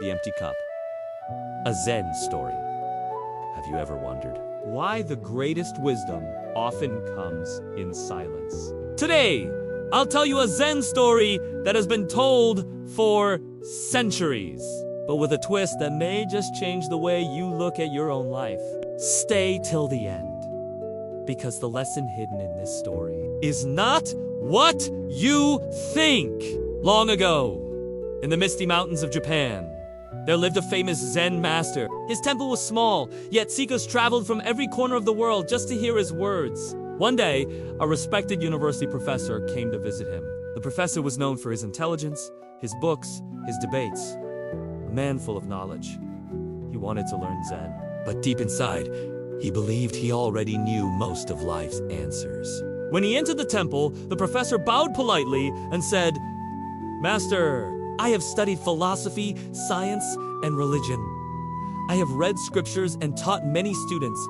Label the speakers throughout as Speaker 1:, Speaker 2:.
Speaker 1: The Empty Cup. A Zen story. Have you ever wondered why the greatest wisdom often comes in silence? Today, I'll tell you a Zen story that has been told for centuries, but with a twist that may just change the way you look at your own life. Stay till the end, because the lesson hidden in this story is not what you think. Long ago, in the misty mountains of Japan, there lived a famous Zen master. His temple was small, yet seekers traveled from every corner of the world just to hear his words. One day, a respected university professor came to visit him. The professor was known for his intelligence, his books, his debates. A man full of knowledge. He wanted to learn Zen, but deep inside, he believed he already knew most of life's answers. When he entered the temple, the professor bowed politely and said, "Master, I have studied philosophy, science, and religion. I have read scriptures and taught many students,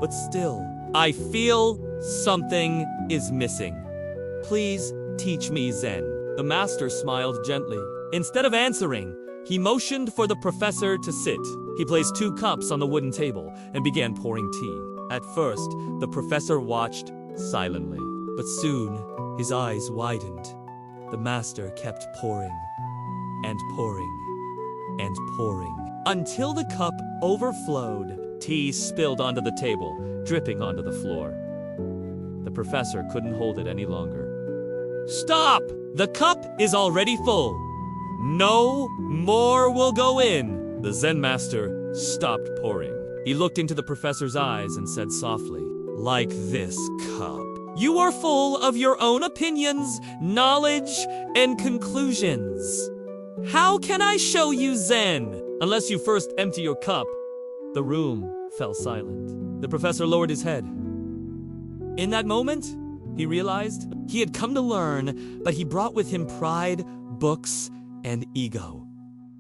Speaker 1: but still, I feel something is missing. Please teach me Zen." The master smiled gently. Instead of answering, he motioned for the professor to sit. He placed 2 cups on the wooden table and began pouring tea. At first, the professor watched silently, but soon his eyes widened. The master kept pouring and pouring and pouring until the cup overflowed. Tea spilled onto the table, dripping onto the floor. The professor couldn't hold it any longer. "Stop! The cup is already full. No more will go in." The Zen master stopped pouring. He looked into the professor's eyes and said softly, "Like this cup, you are full of your own opinions, knowledge, and conclusions. How can I show you Zen unless you first empty your cup?" The room fell silent. The professor lowered his head. In that moment, he realized he had come to learn, but he brought with him pride, books, and ego.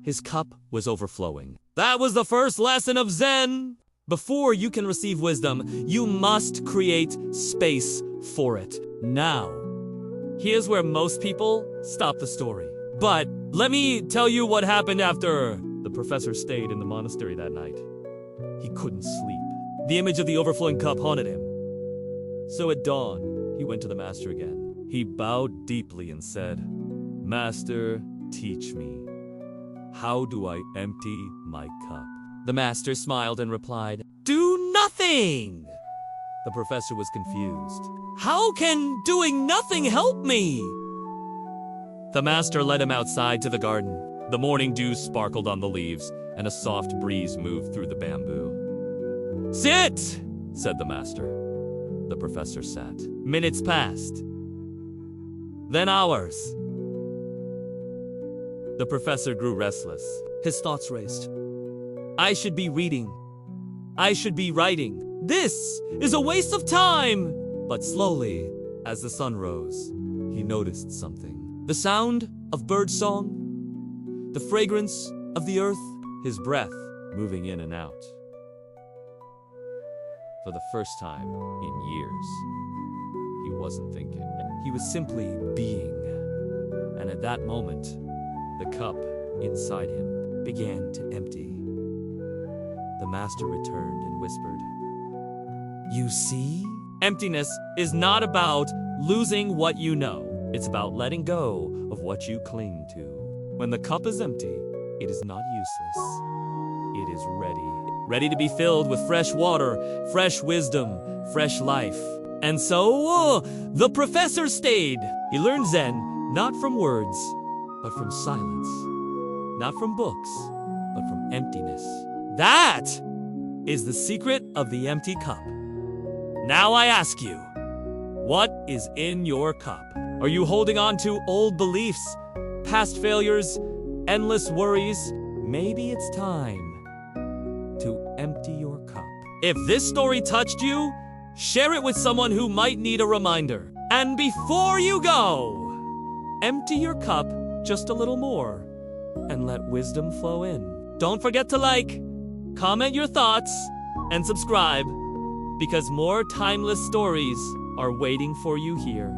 Speaker 1: His cup was overflowing. That was the first lesson of Zen. Before you can receive wisdom, you must create space for it. Now, here's where most people stop the story. But let me tell you what happened after. The professor stayed in the monastery that night. He couldn't sleep. The image of the overflowing cup haunted him. So at dawn, he went to the master again. He bowed deeply and said, "Master, teach me. How do I empty my cup?" The master smiled and replied, "Do nothing!" The professor was confused. "How can doing nothing help me?" The master led him outside to the garden. The morning dew sparkled on the leaves, and a soft breeze moved through the bamboo. "Sit!" said the master. The professor sat. Minutes passed. Then hours. The professor grew restless. His thoughts raced. "I should be reading. I should be writing. This is a waste of time!" But slowly, as the sun rose, he noticed something. The sound of birdsong, the fragrance of the earth, his breath moving in and out. For the first time in years, he wasn't thinking. He was simply being. And at that moment, the cup inside him began to empty. The master returned and whispered, "You see? Emptiness is not about losing what you know. It's about letting go of what you cling to. When the cup is empty, it is not useless. It is ready. Ready to be filled with fresh water, fresh wisdom, fresh life." And so, the professor stayed. He learned Zen not from words, but from silence. Not from books, but from emptiness. That is the secret of the empty cup. Now I ask you, what is in your cup? Are you holding on to old beliefs, past failures, endless worries? Maybe it's time to empty your cup. If this story touched you, share it with someone who might need a reminder. And before you go, empty your cup just a little more and let wisdom flow in. Don't forget to like, comment your thoughts, and subscribe, because more timeless stories are waiting for you here.